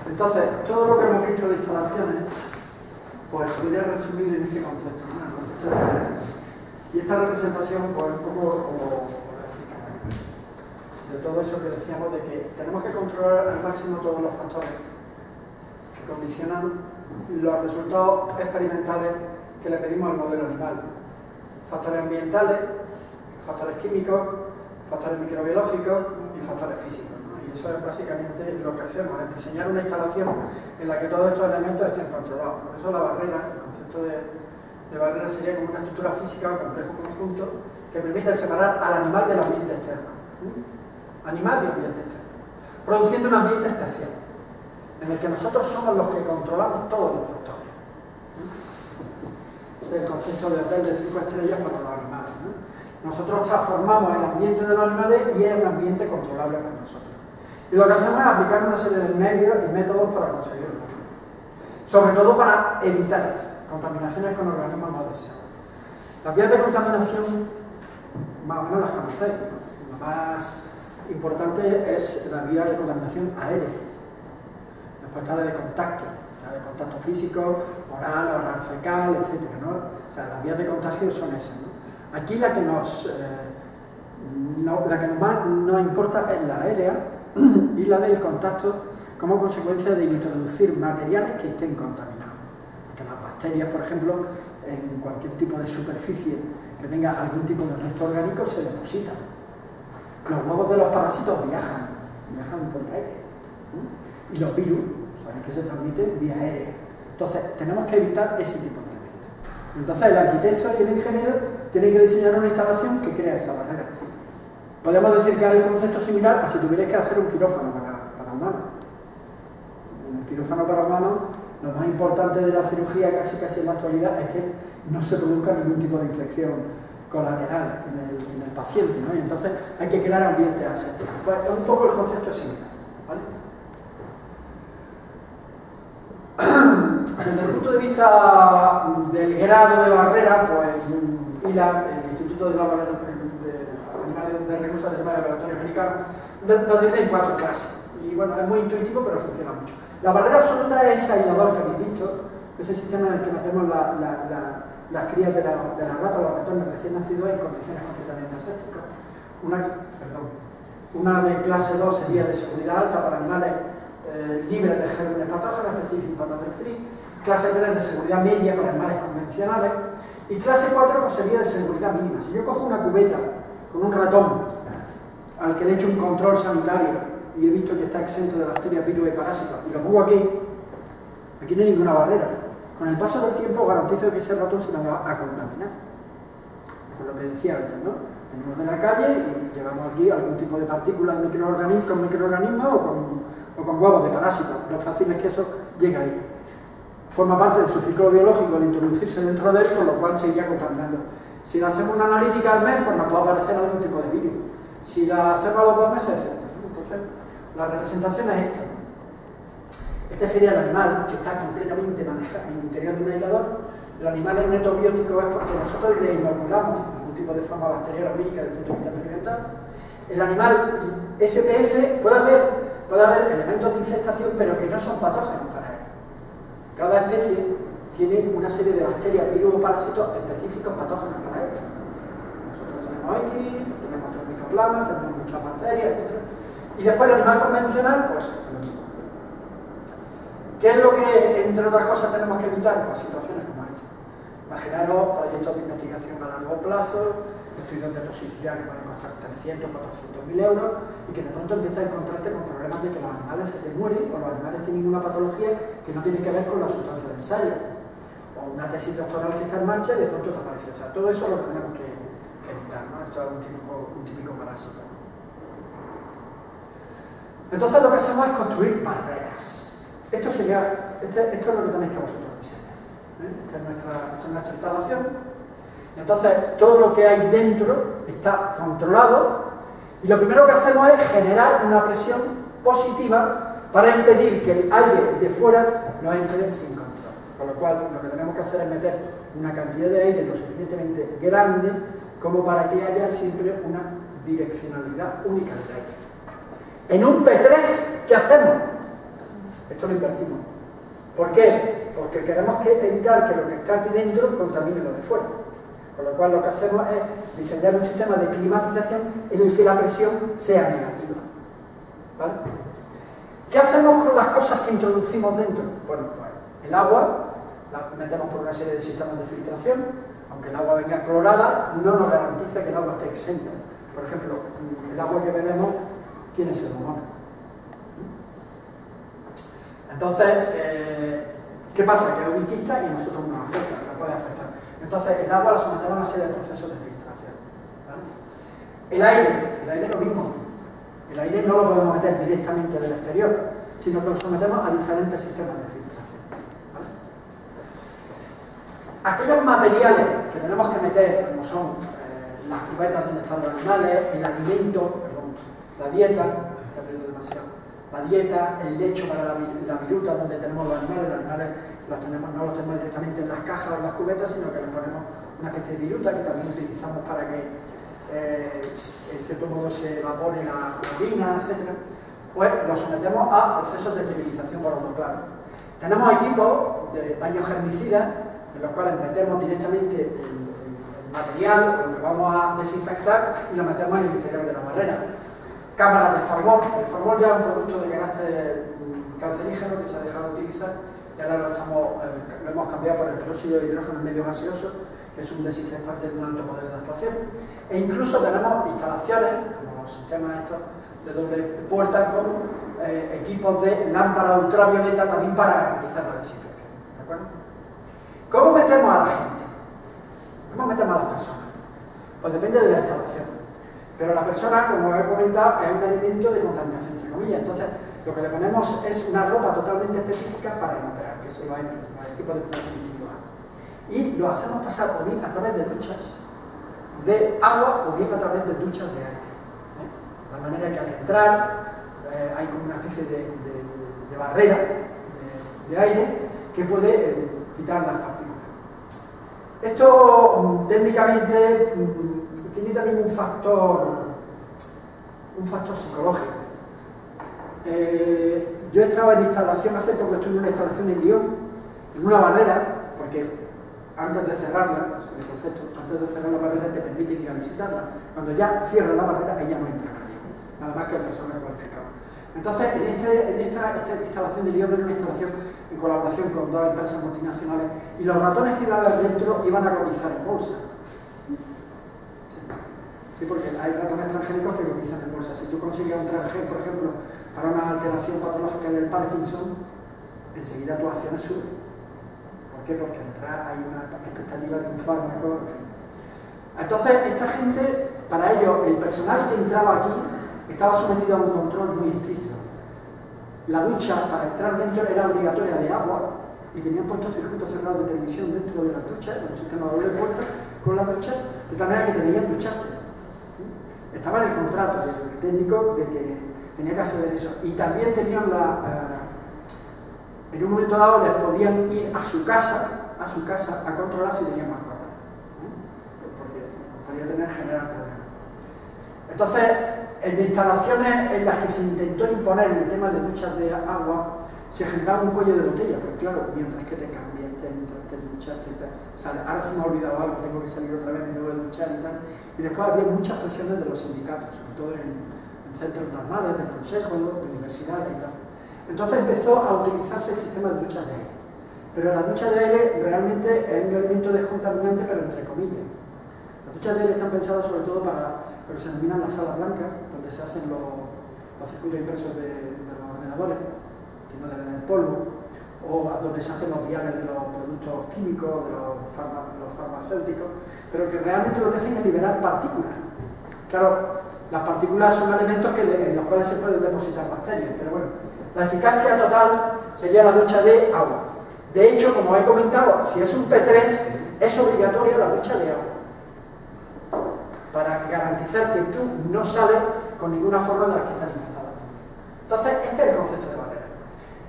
Entonces, todo lo que hemos visto de instalaciones, pues se podría resumir en este concepto, ¿no? El concepto de barrera. Y esta representación, pues, un poco como de todo eso que decíamos de que tenemos que controlar al máximo todos los factores que condicionan los resultados experimentales que le pedimos al modelo animal. Factores ambientales, factores químicos, factores microbiológicos y factores físicos, ¿no? Y eso es básicamente lo que hacemos, es diseñar una instalación en la que todos estos elementos estén controlados. Por eso la barrera, el concepto de barrera sería como una estructura física o complejo conjunto que permite separar al animal del ambiente externo. Animal y ambiente externo, produciendo un ambiente especial en el que nosotros somos los que controlamos todos los factores. Ese es el concepto de hotel de 5 estrellas para los animales, ¿no? Nosotros transformamos el ambiente de los animales y es un ambiente controlable para nosotros. Y lo que hacemos es aplicar una serie de medios y métodos para conseguirlo, sobre todo para evitar contaminaciones con organismos no deseados. Las vías de contaminación más o menos las conocéis, ¿no? Lo más importante es la vía de contaminación aérea. Después está la de contacto físico, oral fecal, etc., ¿no? O sea, las vías de contagio son esas, ¿no? Aquí la que más nos importa es la aérea y la del contacto como consecuencia de introducir materiales que estén contaminados. Porque las bacterias, por ejemplo, en cualquier tipo de superficie que tenga algún tipo de resto orgánico se depositan. Los huevos de los parásitos viajan por el aire, ¿no? Y los virus, saben que se transmiten vía aérea. Entonces, tenemos que evitar ese tipo de elementos. Entonces, el arquitecto y el ingeniero tienen que diseñar una instalación que crea esa barrera. Podemos decir que hay un concepto similar a si tuvierais que hacer un quirófano para humanos. En el quirófano para humanos, lo más importante de la cirugía casi en la actualidad es que no se produzca ningún tipo de infección colateral en el paciente, ¿no? Y entonces hay que crear ambientes asépticos. Pues un poco el concepto es similar, ¿vale? Desde el punto de vista del grado de barrera, pues ILA, el Instituto de Recursos del Laboratorio Americano, nos divide en 4 clases. Y bueno, es muy intuitivo, pero funciona mucho. La barrera absoluta es ese aislador que habéis visto, ese sistema en el que metemos las crías de la rata, los ratones recién nacidos en condiciones completamente asépticas. Una de clase 2 sería de seguridad alta para animales libres de gérmenes patógenos, específicos pathogen free. Clase 3 de seguridad media para animales convencionales. Y clase 4 pues, sería de seguridad mínima. Si yo cojo una cubeta con un ratón al que le he hecho un control sanitario y he visto que está exento de bacterias, virus y parásitos, y lo pongo aquí no hay ninguna barrera. Con el paso del tiempo garantizo que ese ratón se me va a contaminar. Por lo que decía antes, ¿no? Venimos de la calle y llevamos aquí algún tipo de partículas con microorganismos o con huevos de parásitos. Lo fácil es que eso llegue ahí. Forma parte de su ciclo biológico al introducirse dentro de él, con lo cual se iría contaminando. Si le hacemos una analítica al mes, pues nos puede aparecer algún tipo de virus. Si la hacemos a los 2 meses, entonces la representación es esta. Este sería el animal que está completamente manejado en el interior de un aislador. El animal es netobiótico es porque nosotros le inoculamos algún tipo de forma bacteriana o vírica desde el punto de vista experimental. El animal SPF puede haber elementos de infestación, pero que no son patógenos para él. Cada especie tiene una serie de bacterias, virus o parásitos específicos patógenos para él. Nosotros tenemos X, tenemos Mycoplasma, tenemos muchas bacterias, etc. Y después el animal convencional, pues lo mismo. ¿Qué es lo que, entre otras cosas, tenemos que evitar? Pues situaciones como esta. Imaginaros proyectos de investigación a largo plazo, estudios de toxicidad que pueden costar 300, 400.000 euros y que de pronto empiezas a encontrarte con problemas de que los animales se te mueren o los animales tienen una patología que no tiene que ver con la sustancia de ensayo. O una tesis doctoral que está en marcha y de pronto te aparece. O sea, todo eso lo tenemos que evitar, ¿no? Esto es un típico parásito. Entonces lo que hacemos es construir barreras. Esto es lo que tenéis que vosotros diseñar. Esta es nuestra instalación. Entonces, todo lo que hay dentro está controlado y lo primero que hacemos es generar una presión positiva para impedir que el aire de fuera no entre sin control. Con lo cual, lo que tenemos que hacer es meter una cantidad de aire lo suficientemente grande como para que haya siempre una direccionalidad única del aire. En un P3, ¿qué hacemos? Esto lo invertimos. ¿Por qué? Porque queremos evitar que lo que está aquí dentro contamine lo de fuera. Con lo cual lo que hacemos es diseñar un sistema de climatización en el que la presión sea negativa. ¿Vale? ¿Qué hacemos con las cosas que introducimos dentro? Bueno, pues el agua la metemos por una serie de sistemas de filtración. Aunque el agua venga clorada, no nos garantiza que el agua esté exenta. Por ejemplo, el agua que bebemos tiene pseudomonas. Entonces, ¿qué pasa? Que es ubiquista y a nosotros nos afecta, nos puede afectar. Entonces, el agua la sometemos a una serie de procesos de filtración. ¿Vale? El aire lo mismo. El aire no lo podemos meter directamente del exterior, sino que lo sometemos a diferentes sistemas de filtración. ¿Vale? Aquellos materiales que tenemos que meter, como son las cubetas donde están los animales, el alimento, perdón, la dieta, que aprendo demasiado, la dieta, el lecho para la viruta donde tenemos los animales no los tenemos directamente en las cajas o en las cubetas, sino que les ponemos una especie de viruta que también utilizamos para que en cierto modo se evapore la orina, etc. Pues lo sometemos a procesos de esterilización por autoclave. Tenemos equipos de baños germicidas en los cuales metemos directamente el material, lo que vamos a desinfectar, y lo metemos en el interior de la barrera. Cámaras de formol. El formol ya es un producto de carácter cancerígeno que se ha dejado de utilizar y ahora lo hemos cambiado por el peróxido de hidrógeno en medio gaseoso, que es un desinfectante de un alto poder de actuación. E incluso tenemos instalaciones, como los sistemas estos de doble puerta, con equipos de lámpara ultravioleta también para garantizar la desinfección. ¿De acuerdo? ¿Cómo metemos a la gente? ¿Cómo metemos a las personas? Pues depende de la instalación. Pero la persona, como he comentado, es un elemento de contaminación, entre comillas. Entonces, lo que le ponemos es una ropa totalmente específica para henoterar, que son los equipos de protección individual. Y lo hacemos pasar o bien a través de duchas de agua o bien a través de duchas de aire. De manera que al entrar hay como una especie de barrera de aire que puede quitar las partículas. Esto técnicamente tiene también un factor psicológico. Yo estaba en instalación, hace poco estuve en una instalación en Lyon, en una barrera, porque antes de cerrarla, el concepto, antes de cerrar la barrera te permite ir a visitarla. Cuando ya cierra la barrera, ahí ya no entra nadie, nada más que el personal cualificado. Entonces, en esta instalación de Lyon era una instalación en colaboración con dos empresas multinacionales, y los ratones que iba a haber dentro iban a cotizar en bolsa. Sí, porque hay ratones transgénicos que cotizan en bolsa. Si tú consigues un transgén, por ejemplo, para una alteración patológica del Parkinson, enseguida tus acciones suben. ¿Por qué? Porque detrás hay una expectativa de un fármaco, en fin. Entonces, esta gente, para ello, el personal que entraba aquí estaba sometido a un control muy estricto. La ducha para entrar dentro era obligatoria de agua y tenían puestos circuitos cerrados de televisión dentro de las duchas, con un sistema de doble puerta, con la ducha, de tal manera que te veían ducharte. Estaba en el contrato del técnico de que tenía que acceder a eso. Y también tenían en un momento dado les podían ir a su casa a controlar si tenían mascota. Porque podía generar problemas. Entonces, en instalaciones en las que se intentó imponer el tema de duchas de agua, se generaba un cuello de botella, porque claro, mientras que te cambias, mientras te duchas, ahora se me ha olvidado algo, tengo que salir otra vez, me tengo que duchar y tal. Y después había muchas presiones de los sindicatos, sobre todo en centros normales, del consejo, de universidades y tal. Entonces empezó a utilizarse el sistema de duchas de aire. Pero la ducha de aire realmente es un elemento descontaminante, pero entre comillas. Las duchas de aire están pensadas sobre todo para lo que se denominan las salas blancas, donde se hacen los circuitos impresos de los ordenadores, que no deben tener polvo, o donde se hacen los viales de los productos químicos, de los farmacéuticos, pero que realmente lo que hacen es liberar partículas. Claro, las partículas son elementos en los cuales se pueden depositar bacterias, pero bueno, la eficacia total sería la ducha de agua. De hecho, como he comentado, si es un P3, es obligatoria la ducha de agua, para garantizar que tú no sales con ninguna forma de las que están infectadas. Entonces, este es el concepto de barrera.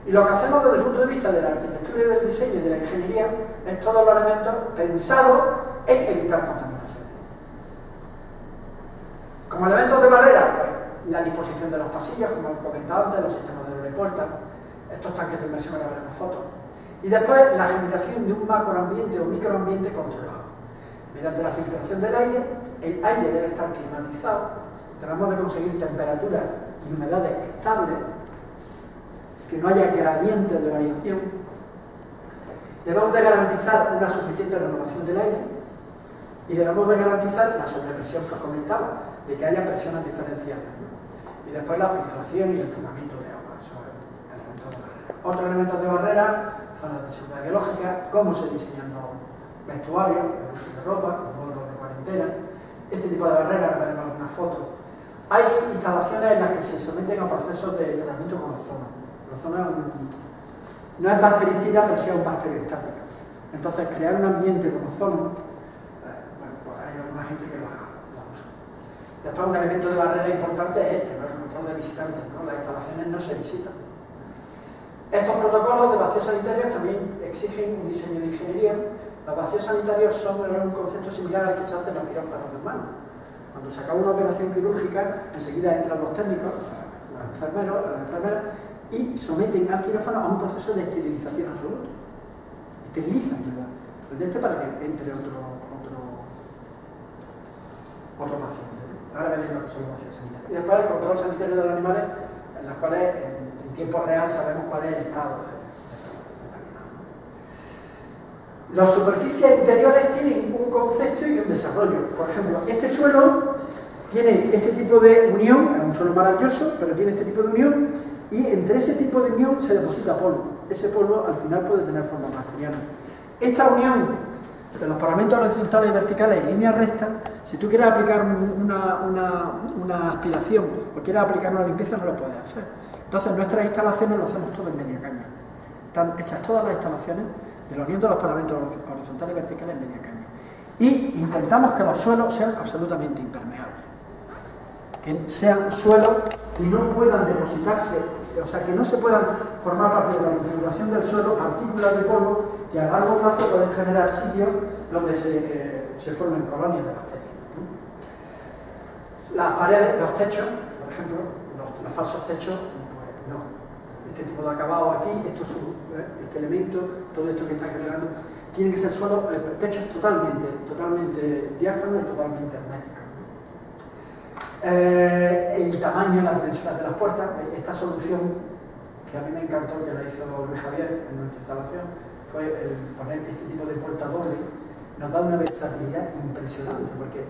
Y lo que hacemos desde el punto de vista de la arquitectura y del diseño y de la ingeniería es todos los elementos pensados en evitar contaminación. Como elementos de barrera, pues, la disposición de los pasillos, como he comentado antes, los sistemas de doble puerta, estos tanques de eso ahora veremos fotos. Y después la generación de un macroambiente o microambiente controlado. Mediante la filtración del aire, el aire debe estar climatizado, tenemos de conseguir temperaturas y humedades estables, que no haya gradientes de variación. Debemos de garantizar una suficiente renovación del aire y debemos de garantizar la sobrepresión que os comentaba, de que haya presiones diferenciales, ¿no? Y después la filtración y el tratamiento de agua. Eso es elementos de barrera. Otros elementos de barrera, zonas de seguridad biológica, cómo se diseñan los vestuarios, el uso de ropa, los módulos de cuarentena, este tipo de barreras, ahora veremos algunas fotos. Hay instalaciones en las que se someten a procesos de tratamiento con ozono. El ozono no es bactericida, pero sí es un bacteriostático. Entonces, crear un ambiente con ozono, bueno, pues hay alguna gente que lo usa. Después, un elemento de barrera importante es este, ¿no? El control de visitantes, ¿no? Las instalaciones no se visitan. Estos protocolos de vacíos sanitarios también exigen un diseño de ingeniería. Los vacíos sanitarios son un concepto similar al que se hace en los quirófanos de manos. Cuando se acaba una operación quirúrgica, enseguida entran los técnicos, los enfermeros, las enfermeras, y someten al quirófano a un proceso de esterilización absoluta. Esterilizan el de este para que entre otro paciente. Ahora veréis lo que son los vacíos sanitarios. Y después el control sanitario de los animales, en los cuales en tiempo real sabemos cuál es el estado del animal. Las superficies interiores tienen un concepto y un desarrollo. Por ejemplo, este suelo tiene este tipo de unión, es un suelo maravilloso, pero tiene este tipo de unión, y entre ese tipo de unión se deposita polvo. Ese polvo al final puede tener formas bacterianas. Esta unión de los paramentos horizontales y verticales en línea recta, si tú quieres aplicar una aspiración o quieres aplicar una limpieza, no lo puedes hacer. Entonces nuestras instalaciones lo hacemos todo en media caña. Están hechas todas las instalaciones de la unión de los paramentos horizontales y verticales en media caña. Y intentamos que los suelos sean absolutamente impermeables. Que sean suelos que no puedan depositarse, o sea, que no se puedan formar parte de la configuración del suelo partículas de polvo que a largo plazo pueden generar sitios donde se formen colonias de bacterias. Las paredes, los techos, por ejemplo, los falsos techos, pues no. Este tipo de acabado aquí, este elemento, todo esto que está generando, tiene que ser suelo, techos totalmente diáfanos y totalmente herméticos. El tamaño, las dimensiones de las puertas, esta solución que a mí me encantó, que la hizo Luis Javier en nuestra instalación, fue el poner este tipo de puerta doble. Nos da una versatilidad impresionante, porque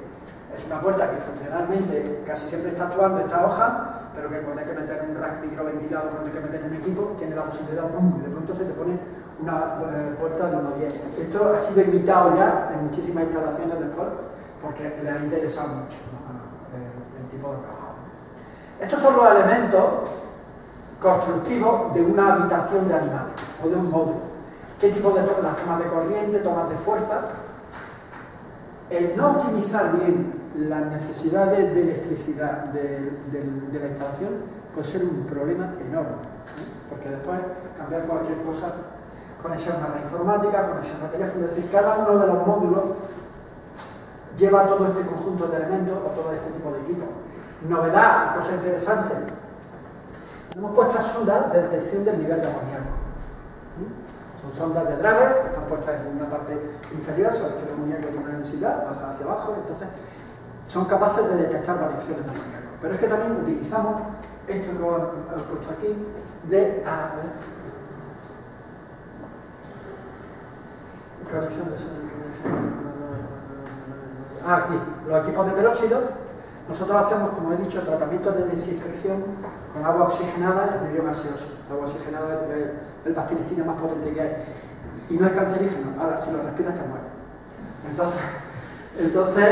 es una puerta que funcionalmente casi siempre está actuando esta hoja, pero que cuando hay que meter un rack microventilado, cuando hay que meter un equipo, tiene la posibilidad de pronto se te pone una puerta de 1.10. Esto ha sido imitado ya en muchísimas instalaciones después, porque le ha interesado mucho, ¿no? El tipo de trabajo. Estos son los elementos constructivos de una habitación de animales o de un módulo. ¿Qué tipo de tomas? Las tomas de corriente, tomas de fuerza. El no optimizar bien las necesidades de electricidad de la instalación puede ser un problema enorme, ¿eh? Porque después cambiar cualquier cosa, conexión a la informática, conexión a teléfono, es decir, cada uno de los módulos lleva todo este conjunto de elementos o todo este tipo de equipos. Novedad, cosa interesante, hemos puesto sondas de detección del nivel de amoníaco. Son sondas de Drager, que están puestas en una parte inferior, sabes que el amoníaco tiene una densidad, baja hacia abajo, entonces son capaces de detectar variaciones de amoníaco. Pero es que también utilizamos esto que he puesto aquí, aquí, los equipos de peróxido. Nosotros hacemos, como he dicho, tratamientos de desinfección con agua oxigenada y medio gaseoso. El agua oxigenada es el bactericida más potente que hay. Y no es cancerígeno. Ahora, si lo respiras te mueres. Entonces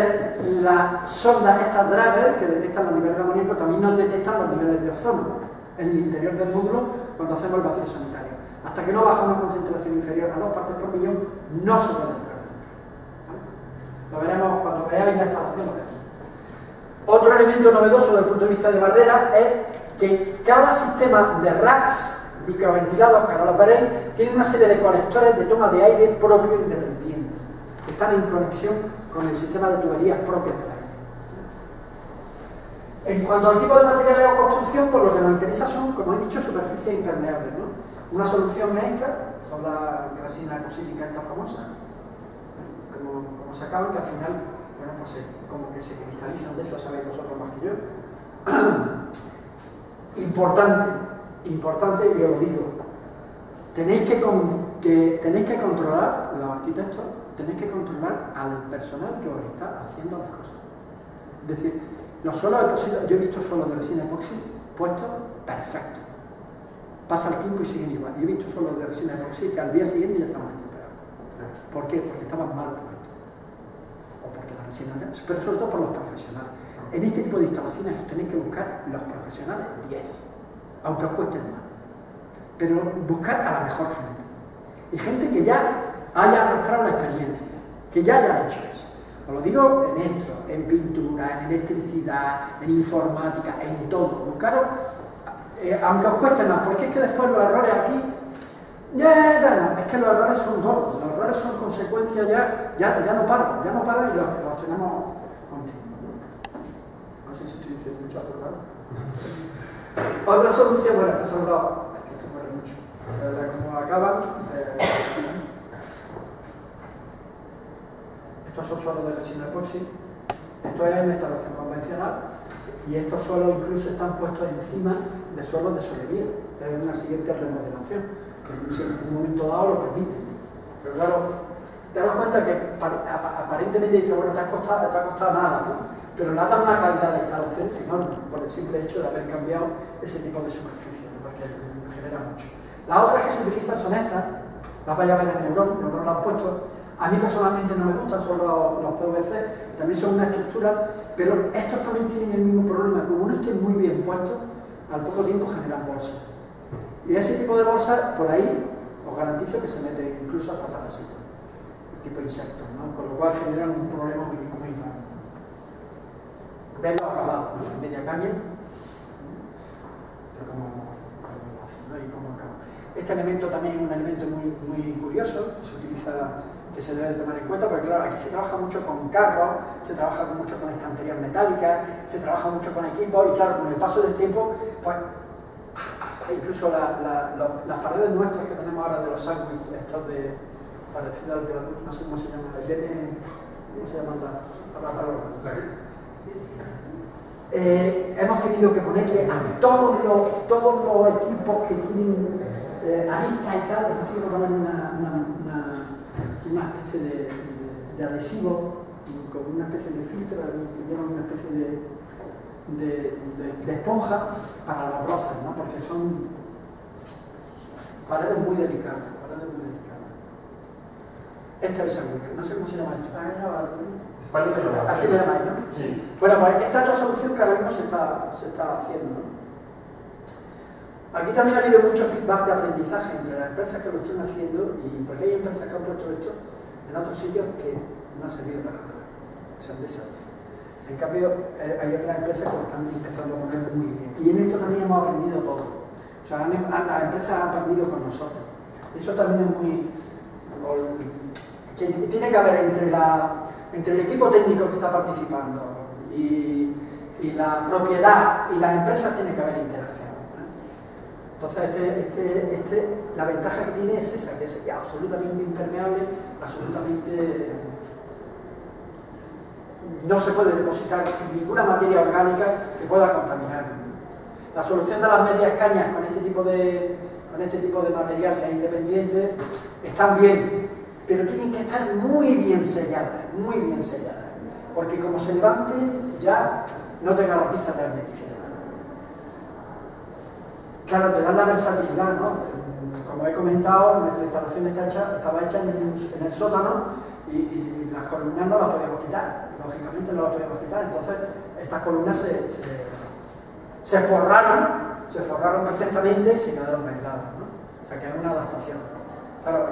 las sondas, estas Drager, que detectan los niveles de amoníaco, también nos detectan los niveles de ozono en el interior del módulo cuando hacemos el vacío sanitario. Hasta que no baja una concentración inferior a 2 partes por millón, no se puede entrar dentro. Lo veremos cuando veáis la instalación. Lo veremos. Otro elemento novedoso desde el punto de vista de barrera es que cada sistema de racks microventilados, que ahora los veréis, tiene una serie de colectores de toma de aire propio e independiente, que están en conexión con el sistema de tuberías propias del aire. En cuanto al tipo de materiales o construcción, pues lo que nos interesa son, como he dicho, superficies impermeables, ¿no? Una solución es esta, son las resinas epoxídicas estas famosas, como se acaban, que al final, bueno, pues como que se cristalizan de eso, sabéis vosotros más que yo. Importante, y os lo digo, tenéis que controlar, los arquitectos, tenéis que controlar al personal que os está haciendo las cosas. Es decir, los suelos epoxídicos, yo he visto suelos de resina epoxi puestos perfectos. Pasa el tiempo y siguen igual. Y he visto suelos de resina epoxi que al día siguiente ya estaban estropeados. ¿Por qué? Porque estaban mal puestos. O porque la resina, pero sobre todo por los profesionales. En este tipo de instalaciones tenéis que buscar los profesionales 10, aunque os cuesten más. Pero buscar a la mejor gente. Y gente que ya haya arrastrado la experiencia, que ya haya hecho eso. Os lo digo en esto, en pintura, en electricidad, en informática, en todo. Buscaros, aunque os cueste más, porque es que después los errores aquí, es que los errores son gordos, los errores son consecuencias ya no paran y los tenemos continuos. No sé si estoy diciendo mucho acordado. Otra solución, bueno, estos son dos, esto muere mucho. Como acaban, estos son suelos de resina epoxi, esto es una instalación convencional y estos suelos incluso están puestos encima de suelos de solería. Es una siguiente remodelación, que en un momento dado lo permite. Pero claro, te das cuenta que aparentemente dice, bueno, te ha costado nada, ¿no? Pero le ha dado una calidad a la instalación enorme, por el simple hecho de haber cambiado ese tipo de superficie, ¿no? Porque genera mucho. Las otras que se utilizan son estas, las vais a ver en Neuron las han puesto. A mí personalmente no me gustan, son los PVC, también son una estructura, pero estos también tienen el mismo problema, como no estén muy bien puestos, al poco tiempo generan bolsas. Y ese tipo de bolsas, por ahí, os garantizo que se meten incluso hasta parásitos, tipo insectos, ¿no? Con lo cual generan un problema muy grande. Veis los acabados, ¿no? En media caña, pero como acaba. Este elemento también es un elemento muy curioso, que se utiliza, que se debe tomar en cuenta, porque claro, aquí se trabaja mucho con carros, se trabaja mucho con estanterías metálicas, se trabaja mucho con equipos, y claro, con el paso del tiempo, pues incluso las paredes nuestras que tenemos ahora de los sándwiches, estos de parecido al de, no sé cómo se llama, ¿cómo se llaman hemos tenido que ponerle a todos los equipos que tienen aristas y tal, hemos tenido que poner una especie de adhesivo, con una especie de filtro, que llevan una especie de esponja para los roces, ¿no? Porque son paredes muy delicadas. Este es el sándwich, no sé cómo se llama esto. Así le llamáis, ¿no? Sí. Bueno, pues esta es la solución que ahora mismo se está haciendo, ¿no? Aquí también ha habido mucho feedback de aprendizaje entre las empresas que lo están haciendo, y porque hay empresas que han puesto esto en otros sitios que no han servido para nada, se han desarrollado. En cambio, hay otras empresas que lo están empezando a poner muy bien. Y en esto también hemos aprendido todo. O sea, las empresas han aprendido con nosotros. Eso también es muy... que tiene que haber entre el equipo técnico que está participando y la propiedad y las empresas, tiene que haber interacción. Entonces, la ventaja que tiene es esa, que es absolutamente impermeable, absolutamente... no se puede depositar ninguna materia orgánica que pueda contaminar. La solución de las medias cañas con este tipo de material que es independiente están bien, pero tienen que estar muy bien selladas, porque como se levante ya no te garantiza la hermeticidad. Claro, te dan la versatilidad, ¿no? Como he comentado, nuestra instalación estaba hecha en el sótano y las columnas no las podíamos quitar, lógicamente no las podíamos quitar, entonces estas columnas se forraron perfectamente y se quedaron aisladas, ¿no? O sea que es una adaptación. Claro,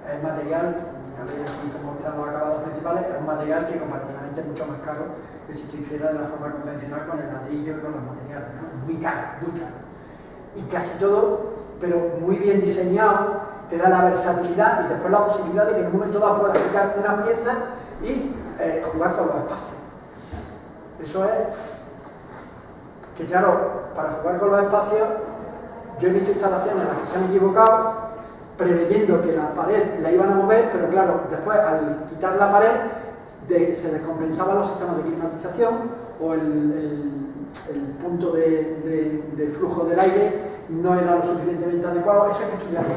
es material, aquí como están los acabados principales, es un material que comparativamente es mucho más caro que si se hiciera de la forma convencional con el ladrillo y con los materiales, ¿no? Muy caro. Y casi todo, pero muy bien diseñado, te da la versatilidad y después la posibilidad de que en un momento dado puedas aplicar una pieza y jugar con los espacios. Eso es que, claro, para jugar con los espacios Yo he visto instalaciones en las que se han equivocado, preveyendo que la pared la iban a mover, pero claro, después al quitar la pared se descompensaban los sistemas de climatización o el punto de flujo del aire no era lo suficientemente adecuado. Eso hay que estudiarlo,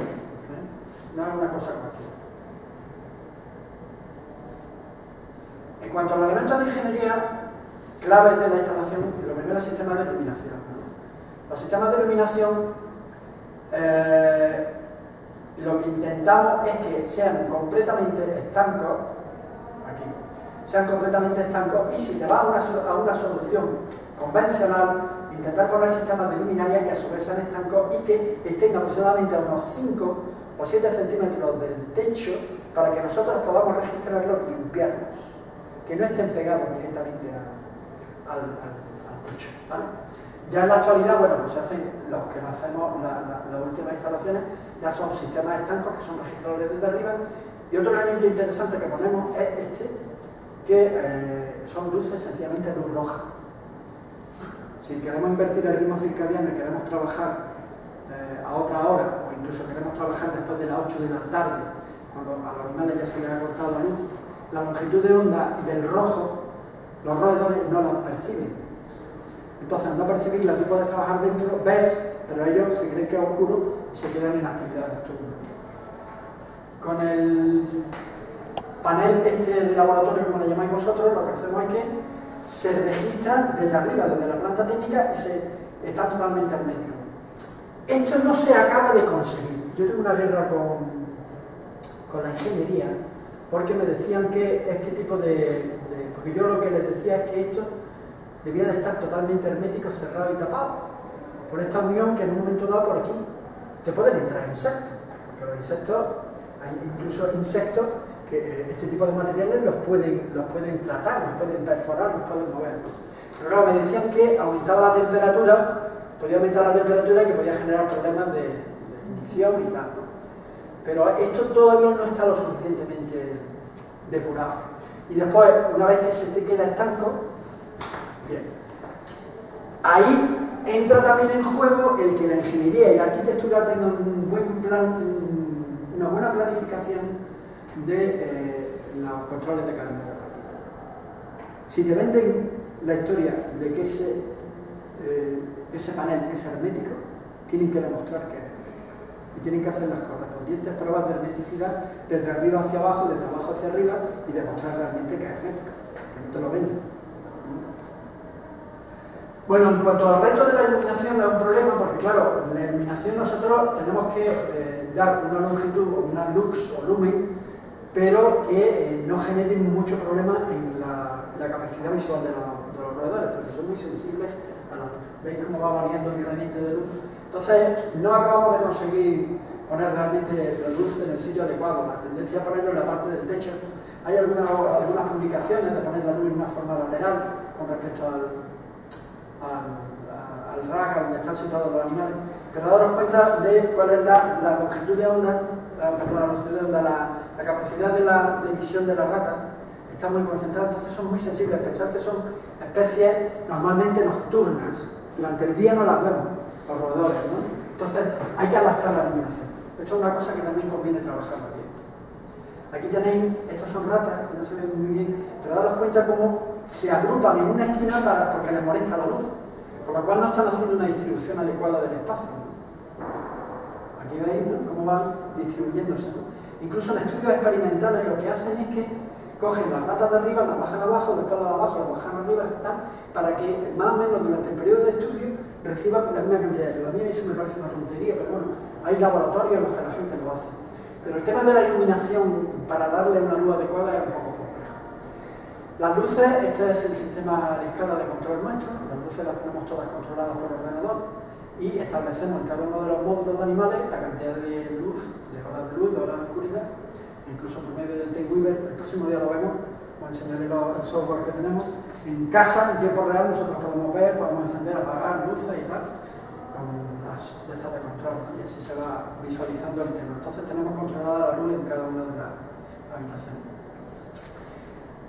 no es una cosa cualquiera. En cuanto a los elementos de ingeniería claves de la instalación, lo primero es el sistema de iluminación, ¿no? Los sistemas de iluminación, lo que intentamos es que sean completamente estancos, y si te vas a una solución convencional, intentar poner sistemas de luminaria que a su vez sean estancos y que estén aproximadamente a unos 5 o 7 centímetros del techo para que nosotros podamos registrarlos y limpiarlos, que no estén pegados directamente al techo, ¿vale? Ya en la actualidad, bueno, pues se hacen, los que hacemos las últimas instalaciones, ya son sistemas estancos que son registradores desde arriba. Y otro elemento interesante que ponemos es que son luces sencillamente luz roja. Si queremos invertir el ritmo circadiano y queremos trabajar a otra hora, o incluso queremos trabajar después de las 8 de la tarde, cuando a los animales ya se les ha cortado la luz, la longitud de onda del rojo, los roedores no la perciben. Entonces, al no percibirla, tú puedes trabajar dentro, ves, pero ellos se creen que es oscuro y se quedan en actividad nocturna. Con el panel de laboratorio, como le llamáis vosotros, lo que hacemos es que se registra desde arriba, desde la planta técnica, y está totalmente hermético. Esto no se acaba de conseguir. Yo tengo una guerra con la ingeniería, porque me decían que este tipo porque yo lo que les decía es que esto debía de estar totalmente hermético, cerrado y tapado, por esta unión que en un momento dado por aquí te pueden entrar insectos, porque los insectos, hay incluso insectos que este tipo de materiales los pueden tratar, los pueden perforar, los pueden mover. Pero claro, me decían que aumentaba la temperatura, podía aumentar la temperatura y que podía generar problemas de ignición y tal, ¿no? Pero esto todavía no está lo suficientemente depurado. Y después, una vez que se te queda estanco, bien, ahí entra también en juego el que la ingeniería y la arquitectura tengan un buen plan, una buena planificación de los controles de calidad. Si te venden la historia de que ese panel es hermético, tienen que demostrar que es hermético y tienen que hacer las correspondientes pruebas de hermeticidad desde arriba hacia abajo, desde abajo hacia arriba, y demostrar realmente que es hermético, que no te lo venden. Bueno, en cuanto al resto de la iluminación, es un problema porque, claro, en la iluminación nosotros tenemos que dar una longitud o una lux o lumen, pero que no generen mucho problema en la capacidad visual de los roedores, porque son muy sensibles a la luz. ¿Veis cómo va variando el gradiente de luz? Entonces, no acabamos de conseguir poner realmente la luz en el sitio adecuado. La tendencia a ponerlo en la parte del techo. Hay algunas publicaciones de poner la luz en una forma lateral con respecto al rack donde están situados los animales, pero daros cuenta de cuál es la longitud de onda, la capacidad de emisión de la rata está muy concentrada, entonces son muy sensibles. Pensad que son especies normalmente nocturnas, durante el día no las vemos, los roedores, ¿no? Entonces hay que adaptar la iluminación. Esto es una cosa que también conviene trabajar aquí. Aquí tenéis, estos son ratas, que no se ven muy bien, pero daros cuenta cómo se agrupan en una esquina porque les molesta la luz, por lo cual no están haciendo una distribución adecuada del espacio, ¿no? Aquí veis, ¿no?, cómo van distribuyéndose, ¿no? Incluso en estudios experimentales lo que hacen es que cogen las ratas de arriba, las bajan abajo, después las de abajo las bajan arriba, para que más o menos durante el periodo de estudio reciban la misma cantidad de luz. A mí eso me parece una tontería, pero bueno, hay laboratorios en los que la gente lo hace. Pero el tema de la iluminación para darle una luz adecuada es un poco complejo. Las luces, este es el sistema Liscada de control nuestro, las luces las tenemos todas controladas por ordenador y establecemos en cada uno de los módulos de animales la cantidad de luz, de horas de luz, de horas de oscuridad, incluso por medio del TeamWeaver. El próximo día lo vemos, os enseñaré el software que tenemos. En casa, en tiempo real, nosotros podemos ver, podemos encender, apagar luces y tal, con las de estas de control, y así se va visualizando el tema. Entonces tenemos controlada la luz en cada una de las habitaciones.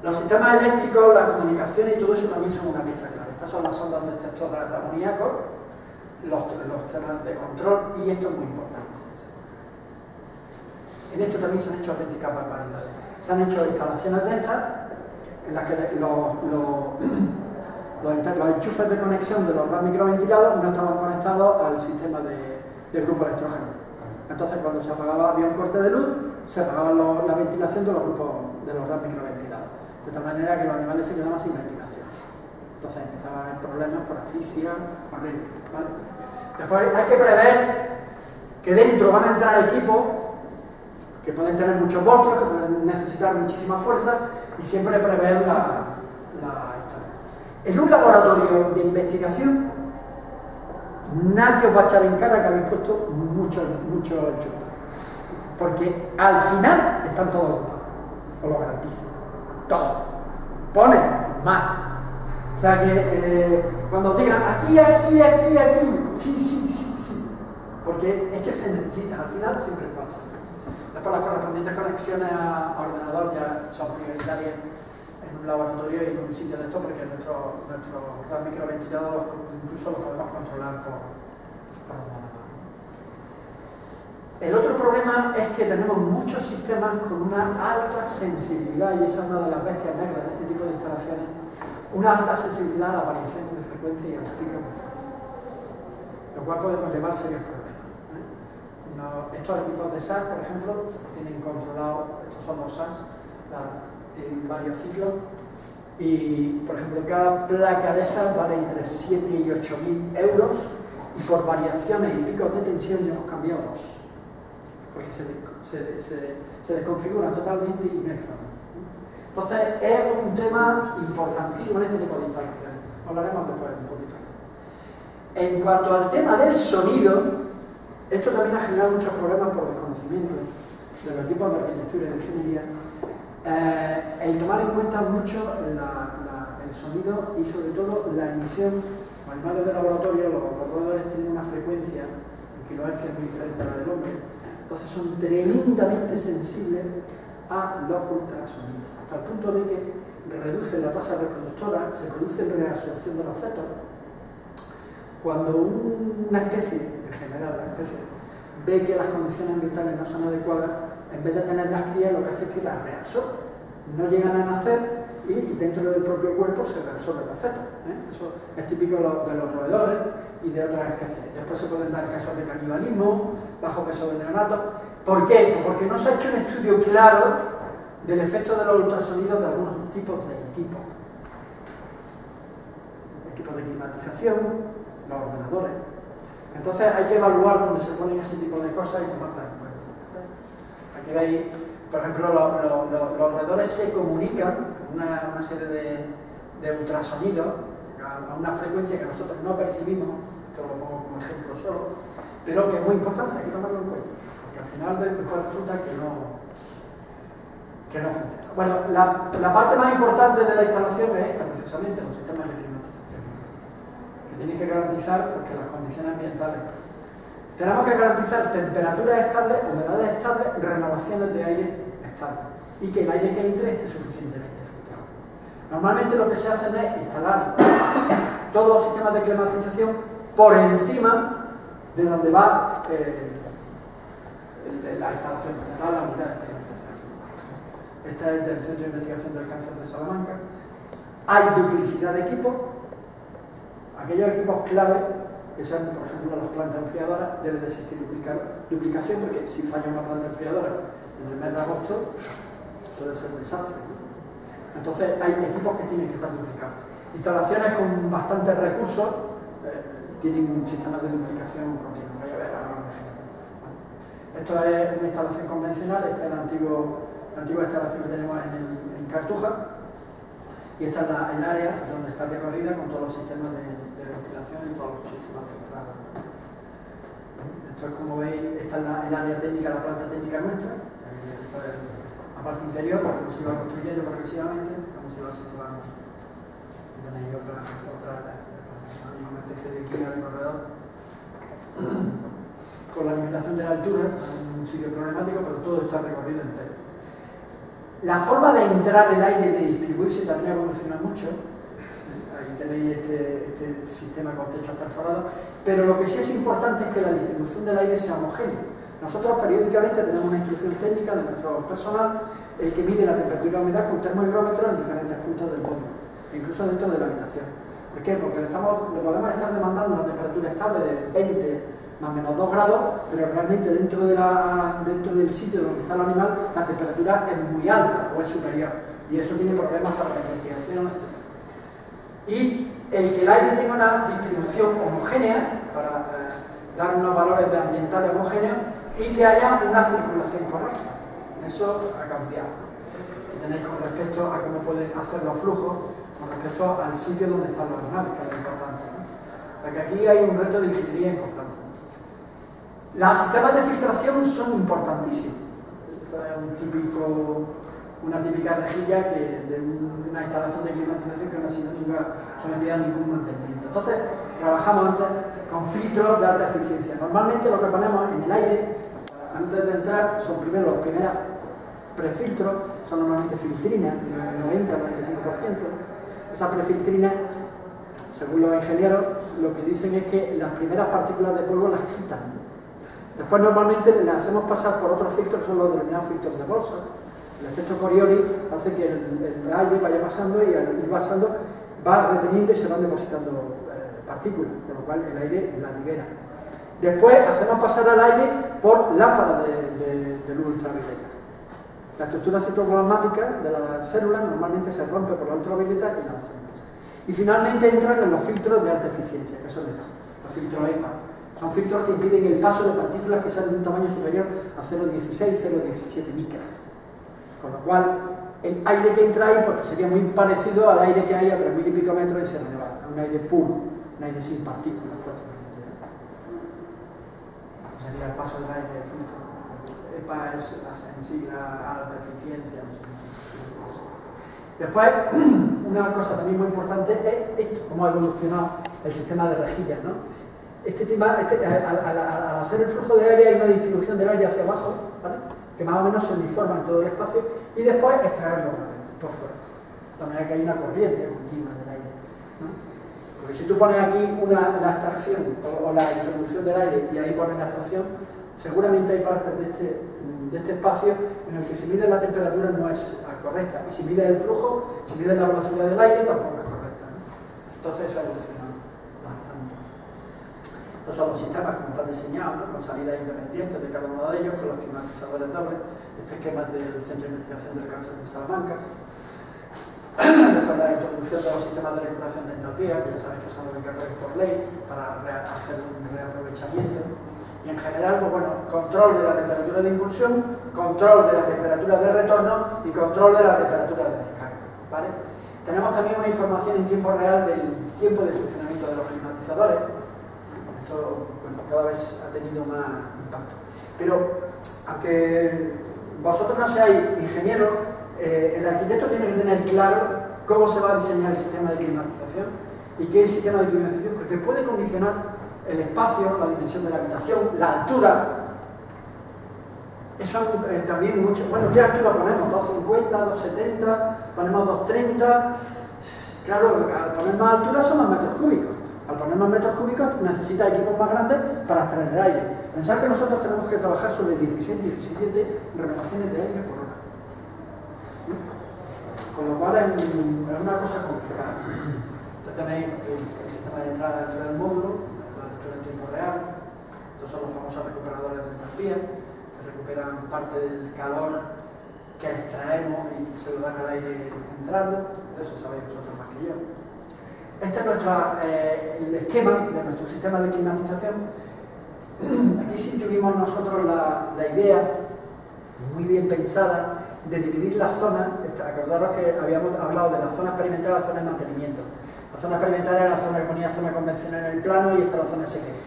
Los sistemas eléctricos, las comunicaciones y todo eso también son una pieza clave. Estas son las ondas detectoras de amoníaco, los temas de control, y esto es muy importante. En esto también se han hecho auténticas barbaridades. Se han hecho instalaciones de estas en las que los enchufes de conexión de los RAS microventilados no estaban conectados al sistema de grupo electrógeno. Entonces, cuando se apagaba, había un corte de luz, se apagaba la ventilación de los grupos de los RAS microventilados. De tal manera que los animales se quedaban sin ventilación. Entonces empezaban a haber problemas por asfixia, horrible, ¿vale? Después hay que prever que dentro van a entrar equipos que pueden tener muchos voltios, que pueden necesitar muchísima fuerza, y siempre prever la historia. En un laboratorio de investigación, nadie os va a echar en cara que habéis puesto mucho enchufes, porque al final están todos ocupados, os lo garantizo, todos. Ponen más. O sea que cuando os digan aquí, sí, porque es que se necesita, al final siempre falta. Después las correspondientes conexiones a ordenador ya son prioritarias en un laboratorio y en un sitio de esto, porque nuestros RAS microventilados incluso los podemos controlar por ordenador. El otro problema es que tenemos muchos sistemas con una alta sensibilidad, y esa es una de las bestias negras de este tipo de instalaciones, una alta sensibilidad a la variación de frecuencia y a los picos de fuerza, lo cual puede conllevar serios problemas. Estos equipos de SAS, por ejemplo, tienen controlado, estos son los SAS, tienen varios ciclos, y por ejemplo cada placa de estas vale entre 7 y 8.000 euros, y por variaciones y picos de tensión ya hemos cambiado dos, porque se desconfiguran totalmente y no hay forma. Entonces es un tema importantísimo en este tipo de instalaciones. Hablaremos después un poquito. En cuanto al tema del sonido, esto también ha generado muchos problemas por desconocimiento de los equipos de arquitectura y de ingeniería. El tomar en cuenta mucho el sonido y sobre todo la emisión. Los animales de laboratorio, los roedores tienen una frecuencia en kilohercios muy diferente a la del hombre, entonces son tremendamente sensibles a los ultrasonidos, hasta el punto de que reducen la tasa reproductora, se produce reabsorción de los fetos. Cuando una especie, en general la especie, ve que las condiciones ambientales no son adecuadas, en vez de tener las crías, lo que hace es que las reabsorbe. No llegan a nacer y dentro del propio cuerpo se reabsorben los fetos. Eso es típico de los roedores y de otras especies. Después se pueden dar casos de canibalismo, bajo peso de neonatos. ¿Por qué? Pues porque no se ha hecho un estudio claro del efecto de los ultrasonidos de algunos tipos de equipos. Equipos de climatización, los ordenadores. Entonces hay que evaluar dónde se ponen ese tipo de cosas y tomarlas en cuenta. Aquí veis, por ejemplo, los roedores se comunican con una serie de ultrasonidos a una frecuencia que nosotros no percibimos, esto lo pongo como ejemplo solo, pero que es muy importante, hay que tomarlo en cuenta, porque al final después resulta que no funciona. Bueno, la parte más importante de la instalación es esta, precisamente, los sistemas de climatización, que tienen que garantizar que las condiciones ambientales. Tenemos que garantizar temperaturas estables, humedades estables, renovaciones de aire estables, y que el aire que entre esté suficientemente filtrado. Normalmente lo que se hace es instalar todos los sistemas de climatización por encima de donde va la instalación, donde va la unidad de climatización. Esta es del Centro de Investigación del Cáncer de Salamanca. Hay duplicidad de equipos. Aquellos equipos clave que sean, por ejemplo, las plantas enfriadoras, debe de existir duplicación, porque si falla una planta enfriadora en el mes de agosto, puede ser un desastre, ¿no? Entonces hay equipos que tienen que estar duplicados. Instalaciones con bastantes recursos tienen un sistema de duplicación continua. Voy a ver ahora un ejemplo. Esto es una instalación convencional, esta es la antigua instalación que tenemos en Cartuja, y esta es el área donde está recorrida con todos los sistemas de ventilación y todos los sistemas de entrada. Esto es, como veis, esta es el área técnica, la planta técnica nuestra. Esto es la parte interior, porque se va construyendo progresivamente, como se va situando. Tenéis otra una especie de guía de corredor. Con la limitación de la altura, un sitio problemático, pero todo está recorrido entero. La forma de entrar el aire y de distribuirse también evoluciona mucho. ahí tenéis este sistema con techos perforados, pero lo que sí es importante es que la distribución del aire sea homogénea. Nosotros periódicamente tenemos una instrucción técnica de nuestro personal que mide la temperatura y la humedad con termohigrómetros en diferentes puntos del módulo, incluso dentro de la habitación. ¿Por qué? Porque le podemos estar demandando una temperatura estable de 20 más o menos 2 grados, pero realmente dentro del sitio donde está el animal la temperatura es muy alta o es superior, y eso tiene problemas para la investigación, etc. Y el que el aire tenga una distribución homogénea, para dar unos valores ambientales homogéneos, y que haya una circulación correcta. Eso ha cambiado. Tenéis con respecto a cómo pueden hacer los flujos, con respecto al sitio donde están los animales, que es lo importante, ¿no? Porque aquí hay un reto de ingeniería importante. Los sistemas de filtración son importantísimos. Esto es una típica rejilla de una instalación de climatización que no ha sido nunca sometida a ningún mantenimiento. Entonces, trabajamos antes con filtros de alta eficiencia. Normalmente lo que ponemos en el aire, antes de entrar, son primero los primeros prefiltros, son normalmente filtrinas, del 90-95%. Esas prefiltrinas, según los ingenieros, lo que dicen es que las primeras partículas de polvo las quitan. Después normalmente le hacemos pasar por otros filtros, que son los denominados filtros de bolsa. El efecto Coriolis hace que el aire vaya pasando y al ir pasando va reteniendo y se van depositando partículas, con lo cual el aire las libera. Después hacemos pasar al aire por lámparas de luz ultravioleta. La estructura citoplasmática de las células normalmente se rompe por la ultravioleta y la hacemos pasar. Y finalmente entran en los filtros de alta eficiencia, que son estos, los filtros EPA. Son filtros que impiden el paso de partículas que sean de un tamaño superior a 0,16, 0,17 micras. Con lo cual, el aire que entra ahí pues, sería muy parecido al aire que hay a 3.000 y pico metros en Sierra Nevada. Un aire puro, un aire sin partículas prácticamente. Este sería el paso del aire del filtro. EPA es en sí la alta eficiencia. No sé. Después, una cosa también muy importante es esto, cómo ha evolucionado el sistema de rejillas, ¿no? Al hacer el flujo de aire hay una distribución del aire hacia abajo, ¿vale? Que más o menos se uniforma en todo el espacio, y después extraerlo por fuera. De manera que hay una corriente continua del aire, ¿no? Porque si tú pones aquí la extracción o la introducción del aire y ahí pones la extracción, seguramente hay partes de este espacio en el que si mides la temperatura no es correcta, y si mides el flujo, si mides la velocidad del aire tampoco es correcta, ¿no? Entonces eso ha evolucionado bastante. Estos son los sistemas como están diseñados, ¿no? Con salidas independientes de cada uno de ellos, con los climatizadores dobles. Este esquema es del Centro de Investigación del Cáncer de Salamanca. Después la introducción de los sistemas de recuperación de entalpía, que ya sabéis que son obligatorios por ley para hacer un reaprovechamiento. Y en general, pues bueno, control de la temperatura de impulsión, control de la temperatura de retorno y control de la temperatura de descarga, ¿vale? Tenemos también una información en tiempo real del tiempo de funcionamiento de los climatizadores. Esto, bueno, cada vez ha tenido más impacto. Pero, aunque vosotros no seáis ingenieros, el arquitecto tiene que tener claro cómo se va a diseñar el sistema de climatización y qué sistema de climatización, porque puede condicionar el espacio, la dimensión de la habitación, la altura. Eso también mucho. Bueno, ¿qué altura ponemos? 250, 270, ponemos 230. Claro, al poner más altura son más metros cúbicos. Al poner más metros cúbicos necesita equipos más grandes para extraer el aire. Pensar que nosotros tenemos que trabajar sobre 16, 17 renovaciones de aire por hora. Con lo cual es una cosa complicada. Entonces tenéis el sistema de entrada dentro del módulo, en tiempo real. Estos son los famosos recuperadores de entalpía, que recuperan parte del calor que extraemos y se lo dan al aire entrando. De eso sabéis vosotros más que yo. Este es el esquema de nuestro sistema de climatización. Aquí sí tuvimos nosotros la idea, muy bien pensada, de dividir las zonas. Acordaros que habíamos hablado de la zona experimental y la zona de mantenimiento. La zona experimental era la zona que ponía zona convencional en el plano y esta es la zona secreta.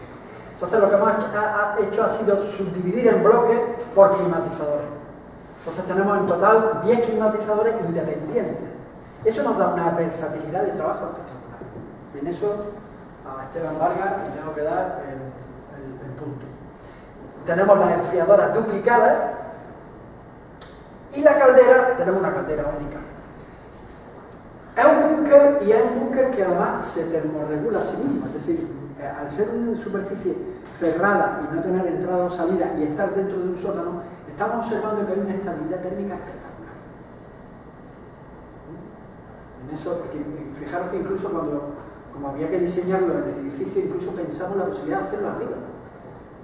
Entonces lo que hemos hecho ha sido subdividir en bloques por climatizadores. Entonces tenemos en total 10 climatizadores independientes. Eso nos da una versatilidad de trabajo espectacular. Y en eso a Esteban Vargas le tengo que dar el punto. Tenemos las enfriadoras duplicadas y la caldera, tenemos una caldera única. Es un búnker, y es un búnker que además se termorregula a sí mismo, es decir, al ser una superficie cerrada y no tener entrada o salida y estar dentro de un sótano, estamos observando que hay una estabilidad térmica espectacular. En eso, fijaros que incluso como había que diseñarlo en el edificio, incluso pensamos la posibilidad de hacerlo arriba.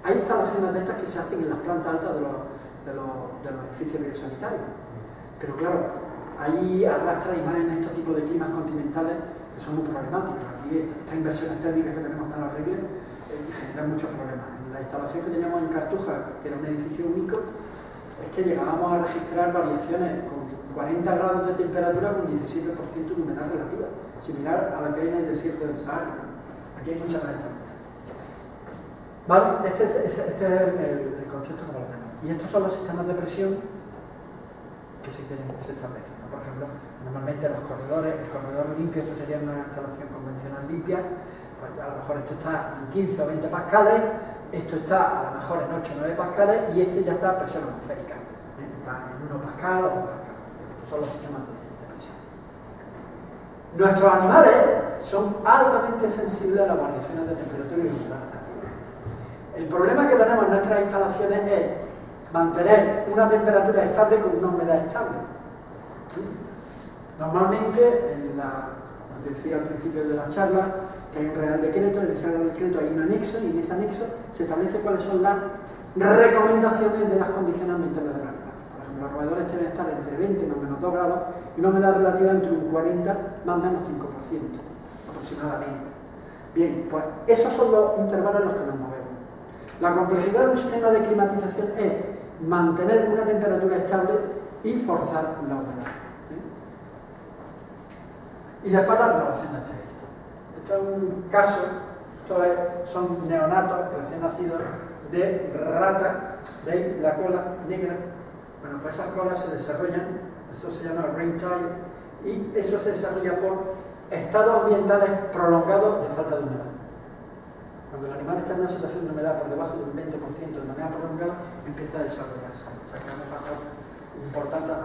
Hay instalaciones de estas que se hacen en las plantas altas de los edificios biosanitarios, pero claro, ahí arrastra y más en estos tipos de climas continentales que son muy problemáticos. Aquí estas inversiones térmicas que tenemos tan horribles generan muchos problemas. En la instalación que teníamos en Cartuja, que era un edificio único, es que llegábamos a registrar variaciones con 40 grados de temperatura con 17% de humedad relativa, similar a la que hay en el desierto del Sahara. Aquí hay mucha variación. ¿Vale? Este es el concepto que lo tenemos. Y estos son los sistemas de presión que se establecen. Por ejemplo, normalmente los corredores, el corredor limpio, esto sería una instalación convencional limpia, pues a lo mejor esto está en 15 o 20 pascales, esto está a lo mejor en 8 o 9 pascales y este ya está a presión atmosférica, está en 1 pascal o 2 pascal. Estos son los sistemas de presión. Nuestros animales son altamente sensibles a las variaciones de temperatura y humedad relativa. El problema que tenemos en nuestras instalaciones es mantener una temperatura estable con una humedad estable. Normalmente, decía al principio de la charla, que hay un Real Decreto, en ese Real Decreto hay un anexo y en ese anexo se establece cuáles son las recomendaciones de las condiciones ambientales del animal. Por ejemplo, los roedores deben estar entre 20 más o menos 2 grados y una humedad relativa entre un 40 más o menos 5% aproximadamente. Bien, pues esos son los intervalos en los que nos movemos. La complejidad de un sistema de climatización es mantener una temperatura estable y forzar la humedad. Y después las relaciones de esto. Esto es un caso, son neonatos recién nacidos de rata, ¿veis? La cola negra. Bueno, pues esas colas se desarrollan, eso se llama ring tide, y eso se desarrolla por estados ambientales prolongados de falta de humedad. Cuando el animal está en una situación de humedad por debajo del 20% de manera prolongada, empieza a desarrollarse. O sea que es un factor importante a...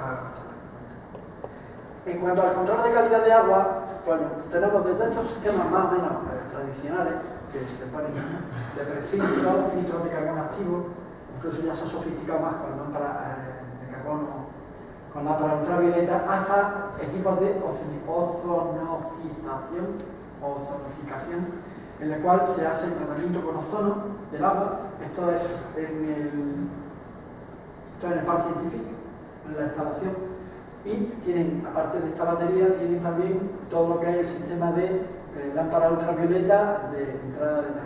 En cuanto al control de calidad de agua, bueno, tenemos desde estos sistemas más o menos tradicionales, que se ponen de prefiltros, filtros de carbono activo, incluso ya se ha sofisticado más con lámparas de carbono, con lámparas ultravioleta, hasta equipos de ozonificación, en el cual se hace el tratamiento con ozono del agua. Esto es en el Parc Scientifique, en la instalación. Y tienen, aparte de esta batería, tienen también todo lo que es el sistema de lámpara ultravioleta de entrada de aire.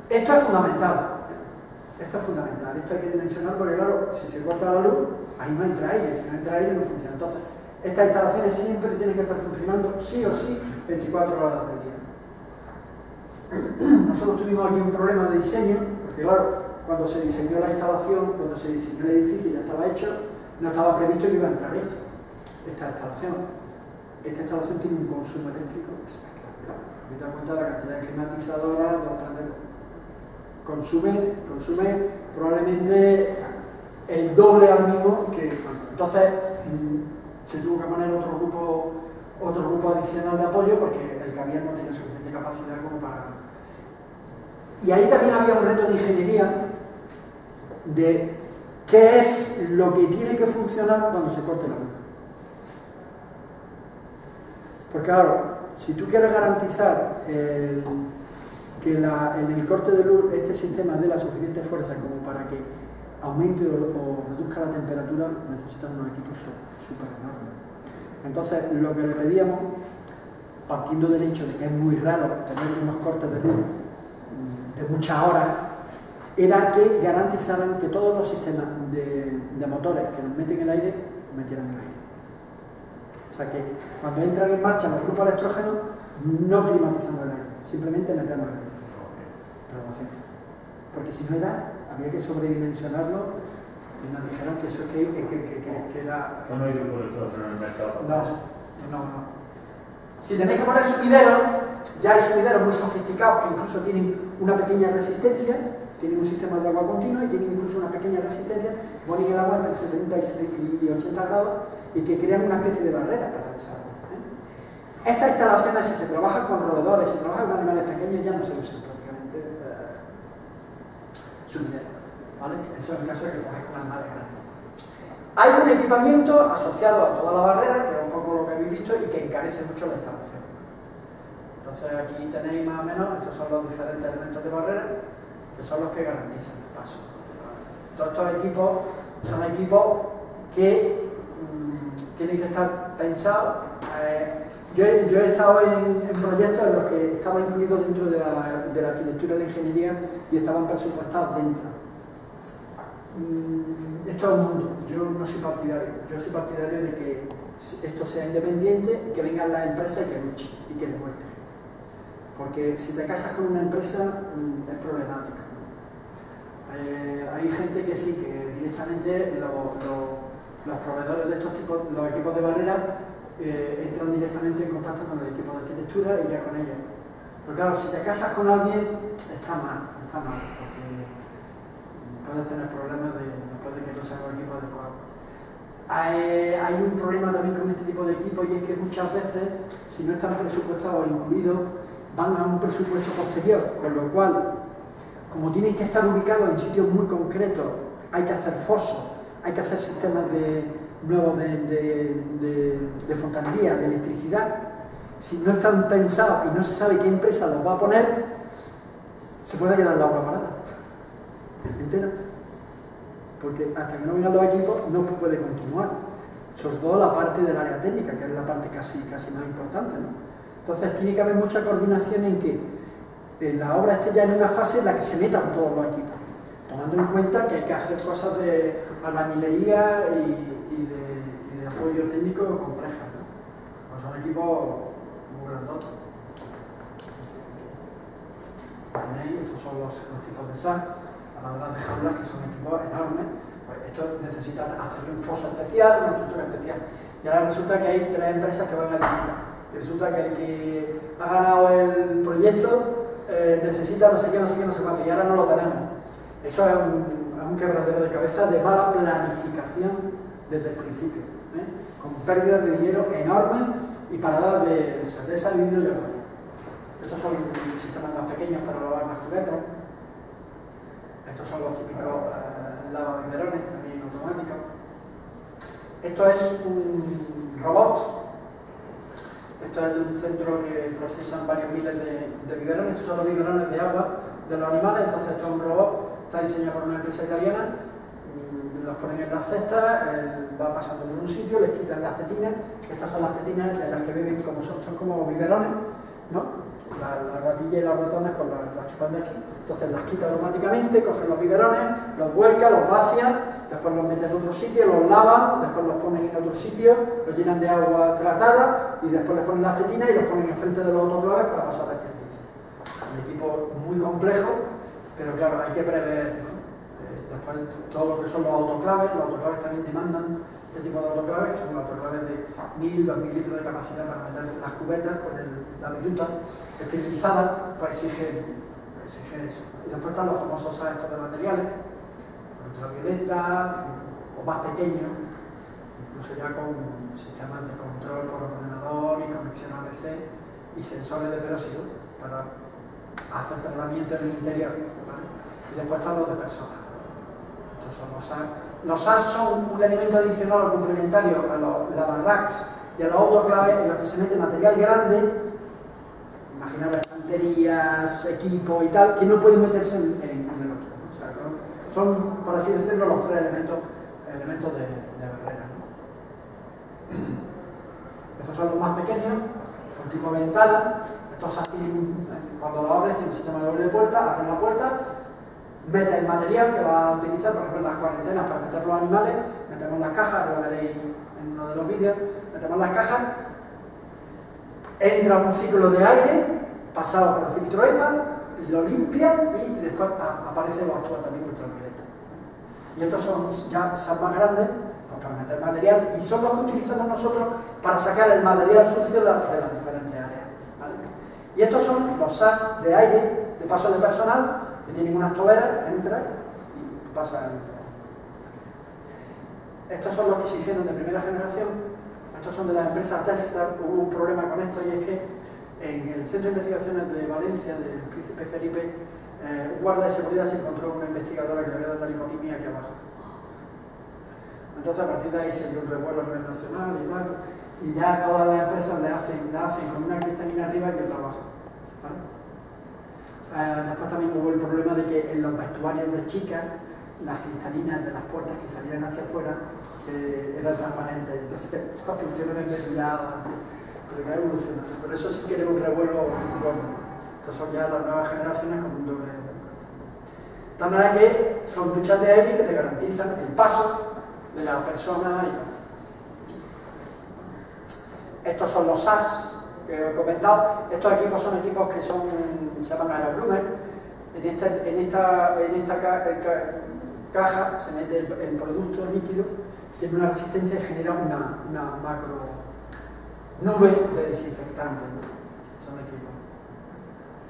Esto es fundamental. Esto es fundamental. Esto hay que dimensionar porque, claro, si se corta la luz, ahí no entra aire. Si no entra aire, no funciona. Entonces, estas instalaciones siempre tienen que estar funcionando, sí o sí, 24 horas del día. Nosotros tuvimos aquí un problema de diseño, porque, claro, cuando se diseñó la instalación, cuando se diseñó el edificio, ya estaba hecho. No estaba previsto que iba a entrar esta instalación. Esta instalación tiene un consumo eléctrico espectacular. Me da cuenta de la cantidad de climatizadoras, de los planes. Consume probablemente el doble al mismo que... Entonces se tuvo que poner otro grupo adicional de apoyo porque el que había no tenía suficiente capacidad como para... Y ahí también había un reto de ingeniería de qué es lo que tiene que funcionar cuando se corte la luz. Porque claro, si tú quieres garantizar que en el corte de luz este sistema dé la suficiente fuerza como para que aumente o reduzca la temperatura, necesitas unos equipos súper enormes. Entonces, lo que le pedíamos, partiendo del hecho de que es muy raro tener unos cortes de luz de muchas horas, era que garantizaran que todos los sistemas de motores que nos meten el aire, metieran el aire. O sea que cuando entran en marcha los grupos electrógenos, no climatizamos el aire, simplemente metemos el aire. Porque si no había que sobredimensionarlo y nos dijeron que eso que era... No hay grupos electrógenos en el mercado. No. Si tenéis que poner sumideros, ya hay sumideros muy sofisticados que incluso tienen una pequeña resistencia. Tienen un sistema de agua continua y tienen incluso una pequeña resistencia, ponen el agua entre 70 y 80 grados y que crean una especie de barrera para esa agua. Estas instalaciones, si se trabaja con roedores, si se trabaja con animales pequeños, ya no se usan prácticamente sumideros, ¿vale? Eso en el caso de que trabaje con animales grandes. Hay un equipamiento asociado a toda la barrera, que es un poco lo que habéis visto, y que encarece mucho la instalación. Entonces aquí tenéis más o menos, estos son los diferentes elementos de barrera, que son los que garantizan el paso. Todos estos equipos son equipos que tienen que estar pensados. Yo he estado en proyectos en los que estaba incluido dentro de la arquitectura y la ingeniería y estaban presupuestados dentro. Esto es un mundo, yo no soy partidario. Yo soy partidario de que esto sea independiente, que vengan las empresas y que luchen y que demuestren. Porque si te casas con una empresa es problemática. Hay gente que sí, que directamente los proveedores de estos tipos, los equipos de barrera, entran directamente en contacto con el equipo de arquitectura y ya con ellos. Pero claro, si te casas con alguien, está mal, porque puedes tener problemas después de que no sea un equipo adecuado. Hay un problema también con este tipo de equipos, y es que muchas veces, si no están presupuestados o incluidos, van a un presupuesto posterior, con lo cual, como tienen que estar ubicados en sitios muy concretos, hay que hacer fosos, hay que hacer sistemas nuevos de fontanería, de electricidad. Si no están pensados y no se sabe qué empresa los va a poner, se puede quedar la obra parada entera, porque hasta que no vengan los equipos no puede continuar, sobre todo la parte del área técnica, que es la parte casi más importante, ¿no? Entonces tiene que haber mucha coordinación en que la obra esté ya en una fase en la que se metan todos los equipos, tomando en cuenta que hay que hacer cosas de albañilería y de apoyo técnico complejas, ¿no? Pues son equipos muy grandotes. ¿Tenéis? Estos son los tipos de SAC, las de jaulas, que son equipos enormes. Pues esto necesita hacer un foso especial, una estructura especial. Y ahora resulta que hay 3 empresas que van a licitar. Y resulta que el que ha ganado el proyecto necesita no sé qué, no sé cuánto, y ahora no lo tenemos. Eso es un quebradero de cabeza de mala planificación desde el principio, con pérdidas de dinero enormes y paradas de esa vivido yo. Estos son sistemas más pequeños para lavar las juguetas. Estos son los típicos lavabiberones, también automáticos. Esto es un robot. Esto es de un centro que procesan varios miles de biberones. Estos son los biberones de agua de los animales. Entonces esto es un robot, está diseñado por una empresa italiana. Los ponen en las cestas, va pasando por un sitio, les quitan las tetinas. Estas son las tetinas de las que beben, como son como biberones, ¿no? Las gatillas y los ratones pues las chupan de aquí. Entonces las quita automáticamente, cogen los biberones, los vuelca, los vacía, después los meten en otro sitio, los lavan, después los ponen en otro sitio, los llenan de agua tratada y después les ponen las tetinas y los ponen enfrente de los autoclaves para pasar la esterilización. Un equipo muy complejo, pero claro, hay que prever, ¿no? Después todo lo que son los autoclaves también demandan este tipo de autoclaves, que son los autoclaves de 1000, 2000 litros de capacidad para meter las cubetas con la viruta esterilizada, pues exigen eso. Y después están los famosos estos de materiales, ultravioleta o más pequeños, incluso ya con sistemas de control por ordenador y conexión ABC y sensores de velocidad para hacer tratamiento en el interior, ¿vale? Y después están los de personas. Estos son los SAS. Los SAS son un elemento adicional o complementario a los lavarracks y a los autoclaves en los que se mete material grande, imaginaros estanterías, equipo y tal, que no pueden meterse en el otro. O sea, son, por así decirlo, los 3 elementos de barrera, ¿no? Estos son los más pequeños, con tipo ventana. Estos cuando lo abres, tiene un sistema de doble puerta, abren la puerta, mete el material que va a utilizar, por ejemplo, las cuarentenas para meter los animales, metemos las cajas, lo veréis en uno de los vídeos, metemos las cajas, entra un ciclo de aire pasado por el filtro EPA, lo limpia y después aparece los actuales también ultravioleta. Y estos son ya SAS más grandes, pues para meter material, y son los que utilizamos nosotros para sacar el material sucio de las diferentes áreas, ¿vale? Y estos son los SAS de aire, de paso de personal, que tienen unas toberas, entra y pasa. Estos son los que se hicieron de primera generación. estos son de la empresa Telstar. Hubo un problema con esto, y es que en el Centro de Investigaciones de Valencia, del Príncipe Felipe, un guardia de seguridad se encontró una investigadora que le había dado la lipotimia aquí abajo. Entonces, a partir de ahí se dio un revuelo a nivel nacional y tal, y ya todas las empresas la hacen con una cristalina arriba y otra abajo, ¿vale? Después también hubo el problema de que en los vestuarios de chicas, las cristalinas de las puertas que salían hacia afuera eran transparentes, entonces las funciones desviadas, pero que ha evolucionado. Por eso sí que era un revuelo bueno. Estos son ya las nuevas generaciones con un doble. De tal manera que son duchas de aire que te garantizan el paso de la persona. Estos son los SAS que he comentado. Estos equipos son equipos que se llaman Aerobloomer. En esta caja se mete el producto líquido, tiene una resistencia y genera una macro nube de desinfectante, ¿no? Son equipos.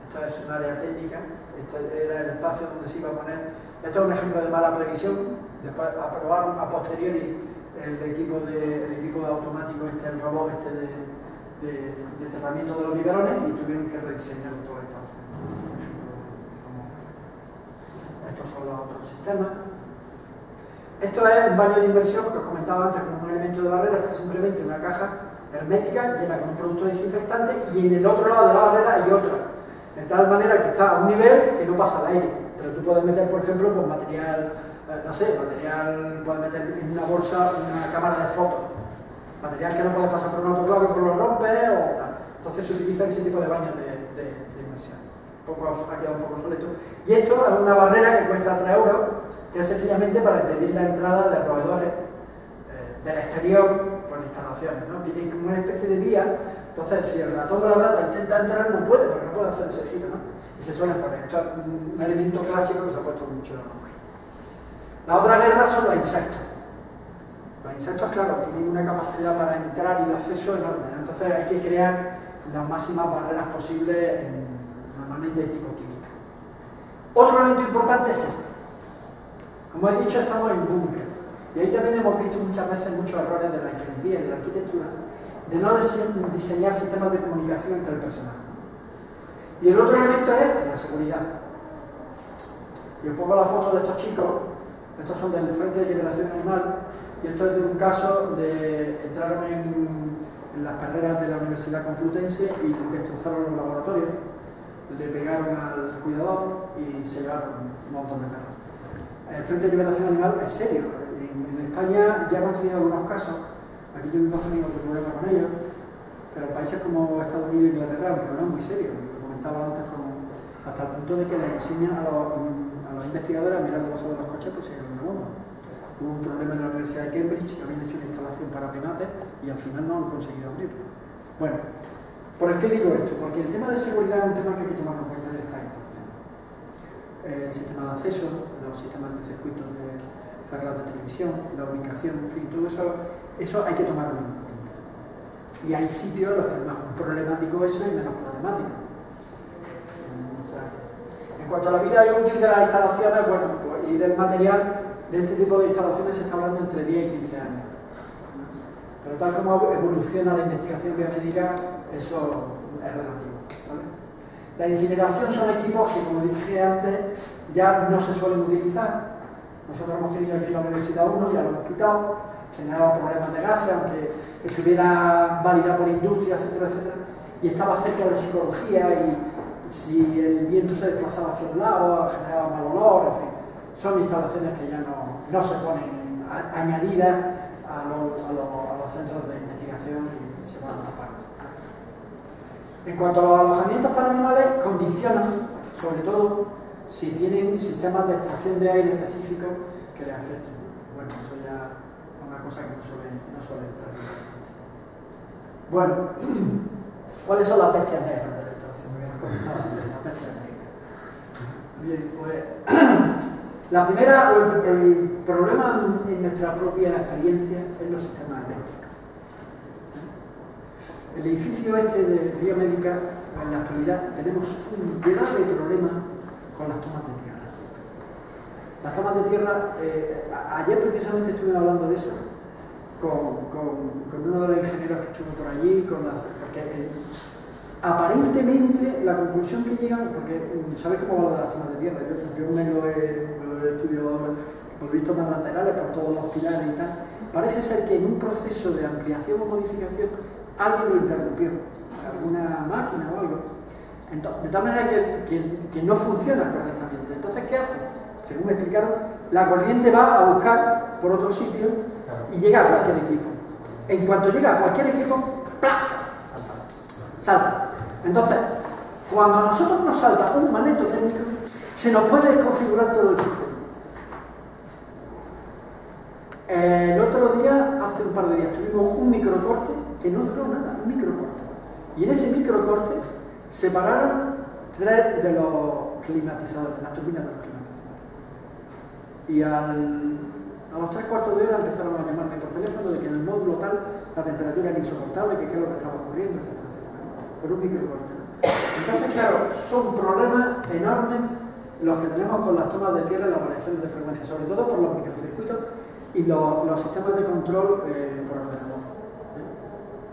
Esto es un área técnica, esto era el espacio donde se iba a poner. Esto es un ejemplo de mala previsión. Después aprobaron a posteriori el equipo de automático, el robot de tratamiento de los biberones, y tuvieron que rediseñar toda esta opción. Estos son los otros sistemas. Esto es un baño de inmersión que os comentaba antes como un elemento de barrera. Esto es simplemente una caja hermética llena con un producto desinfectante, y en el otro lado de la barrera hay otra, de tal manera que está a un nivel que no pasa al aire. Pero tú puedes meter, por ejemplo, pues material, no sé, puedes meter en una bolsa una cámara de fotos, material que no puede pasar por un autoclave, por lo rompe o tal. Entonces se utiliza ese tipo de baños de inmersión. Ha quedado un poco obsoleto. Y esto es una barrera que cuesta 3 euros, que es sencillamente para impedir la entrada de roedores del exterior por instalaciones, ¿no? Tienen como una especie de vía. Entonces, si el ratón o la rata intenta entrar, no puede, porque no puede hacer ese giro, ¿no? Y se suelen poner. Esto es un elemento clásico que se ha puesto mucho en nombre. La otra guerra son los insectos. Los insectos, claro, tienen una capacidad para entrar y de acceso enorme, ¿no? Entonces hay que crear las máximas barreras posibles, normalmente de tipo químico. Otro elemento importante es este. Como he dicho, estamos en búnker. Y ahí también hemos visto muchas veces muchos errores de la ingeniería y de la arquitectura, de no diseñar sistemas de comunicación entre el personal. Y el otro elemento es este, la seguridad. Y os pongo la foto de estos chicos. Estos son del Frente de Liberación Animal, y esto es de un caso de entraron en las carreras de la Universidad Complutense y destrozaron los laboratorios, le pegaron al cuidador y se llevaron un montón de perros. El Frente de Liberación Animal es serio. En España ya hemos tenido algunos casos, aquí tuvimos también otro problema con ellos, pero países como Estados Unidos e Inglaterra, un problema muy serio. Lo comentaba antes, hasta el punto de que les enseñan a los investigadores a mirar debajo de los coches por si hay alguna bomba. Hubo un problema en la Universidad de Cambridge, que habían hecho una instalación para primates y al final no han conseguido abrirlo. Bueno, ¿por qué digo esto? Porque el tema de seguridad es un tema que hay que tomar en cuenta de esta instalación. El sistema de acceso, los sistemas de circuitos de cerrados de televisión, la ubicación, en fin, todo eso hay que tomarlo en cuenta. Y hay sitios en los que es más problemático eso y menos problemático. En cuanto a la vida útil de las instalaciones, bueno, y del material, de este tipo de instalaciones se está hablando entre 10 y 15 años. Pero tal como evoluciona la investigación biomédica, eso es relativo, ¿vale? La incineración son equipos que, como dije antes, ya no se suelen utilizar. Nosotros hemos tenido aquí en la Universidad 1, ya lo hemos quitado, generaba problemas de gases, aunque estuviera válida por industria, etcétera, etcétera, y estaba cerca de psicología, y si el viento se desplazaba hacia un lado, generaba mal olor, en fin. Son instalaciones que ya no se ponen añadidas a los centros de investigación y se van a la parte. En cuanto a los alojamientos para animales, condicionan, sobre todo, si tienen sistemas de extracción de aire específicos que les afecten. Bueno, eso ya es una cosa que no suele entrar. Bueno, ¿cuáles son las bestias negras de la instalación? Me habían comentado antes, las bestias negras. Bien, pues la primera, el problema en nuestra propia experiencia es los sistemas eléctricos. El edificio este de biomédica, en la actualidad, tenemos un grave problema con las tomas de tierra. Las tomas de tierra, ayer precisamente estuve hablando de eso, con uno de los ingenieros que estuvo por allí, porque aparentemente la conclusión que llegan, porque ¿sabes cómo va lo de las tomas de tierra? Yo me lo he estudiado ahora, por visto más laterales, por todos los pilares y tal. Parece ser que en un proceso de ampliación o modificación alguien lo interrumpió, alguna máquina o algo. Entonces, de tal manera que no funciona correctamente. Entonces, ¿qué hace? Según me explicaron, la corriente va a buscar por otro sitio y llega a cualquier equipo. En cuanto llega a cualquier equipo, ¡plac!, salta. Entonces, cuando a nosotros nos salta un magneto técnico, se nos puede desconfigurar todo el sistema. El otro día, hace un par de días, tuvimos un microcorte que no duró nada, un microcorte. Y en ese microcorte se pararon 3 de los climatizadores, las turbinas de los climatizadores. Y a los 3/4 de hora empezaron a llamarme por teléfono de que en el módulo tal la temperatura era insoportable, que qué es lo que estaba ocurriendo, etc. Por un microcorte. Entonces, claro, son problemas enormes los que tenemos con las tomas de tierra y las variaciones de frecuencia, sobre todo por los microcircuitos y los sistemas de control por ordenador.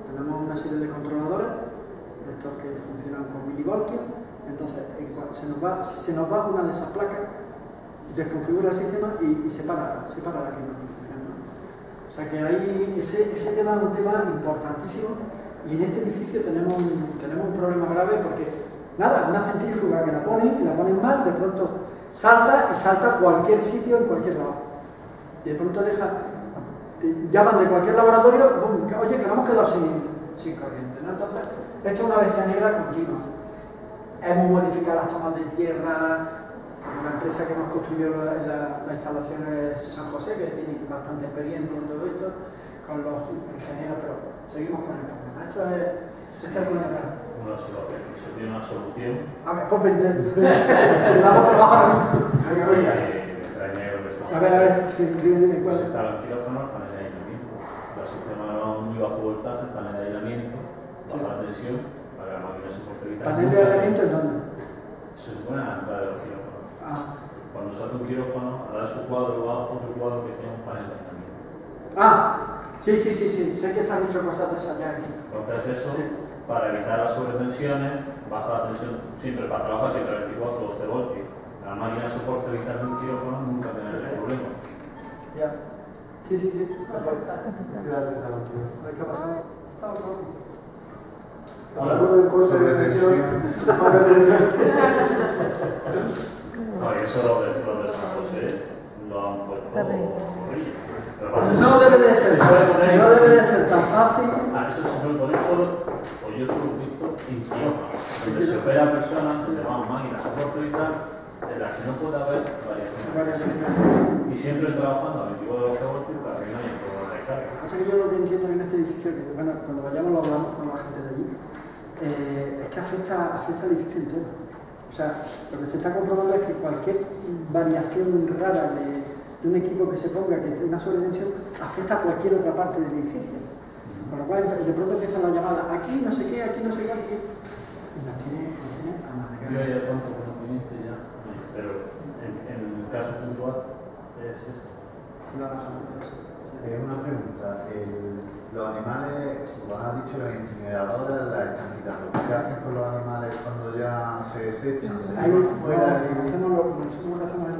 Tenemos una serie de controladores, estos que funcionan con milivoltios, entonces se nos va una de esas placas, desconfigura el sistema y se para la climatización. O sea que ahí ese tema es un tema importantísimo y en este edificio tenemos un problema grave porque, nada, una centrífuga que la ponen mal, de pronto salta a cualquier sitio en cualquier lado. Y de pronto llaman de cualquier laboratorio, boom, oye, que nos hemos quedado sin corriente, ¿no? Entonces, esto es una bestia negra continua. Hemos modificado las tomas de tierra. La empresa que nos construyó la instalación es San José, que tiene bastante experiencia en todo esto, con los ingenieros, pero seguimos con el problema. Esto es el problema. Se tiene una solución. A ver, pues te damos trabajo ahora mismo. A ver, sí, dime cuál. Se instalan quirófanos, paneles de aislamiento. El sistema de muy bajo voltaje, panel de aislamiento, baja tensión, para que la máquina soporte vital. ¿Panel de aislamiento en dónde? Se supone a la entrada de los quirófanos. Cuando se hace un quirófano, a dar su cuadro va otro cuadro que se llama un panel de aislamiento. Sí, sé que se han hecho cosas de esas ya aquí. Entonces eso, sí, para evitar las sobretensiones, baja la tensión, siempre para trabajar siempre a 24 o 12 voltios. La máquina soporte vital de un quirófano nunca tener ese problema. Ya. Sí. Perfecto. ¿Qué pasa? Hablando del curso de tensión. No, y eso los de San José lo han puesto horrible. No debe de ser tan fácil. Eso se suele poner solo, o yo solo he visto en quirófano, donde se opera a personas, se llaman máquinas soporte vital, en las que no puede haber variaciones. Y siempre trabajando a 24 voltios para que no haya problemas de carga. Pasa que yo lo que entiendo en este edificio, que bueno, cuando vayamos lo hablamos con la gente de allí, es que afecta al edificio entero. O sea, lo que se está comprobando es que cualquier variación rara de un equipo que se ponga, que tenga una sobretensión, afecta a cualquier otra parte del edificio. Con lo cual, de pronto empiezan las llamadas, aquí no sé qué, aquí no sé qué, aquí. Y nos tiene amargado. Yo ya tanto conocimiento ya, pero en el caso puntual es eso. Una pregunta. Los animales, como has dicho, las incineradoras las están quitando. ¿Qué hacen con los animales cuando ya se desechan? ¿Se llevan fuera? Nosotros lo que hacemos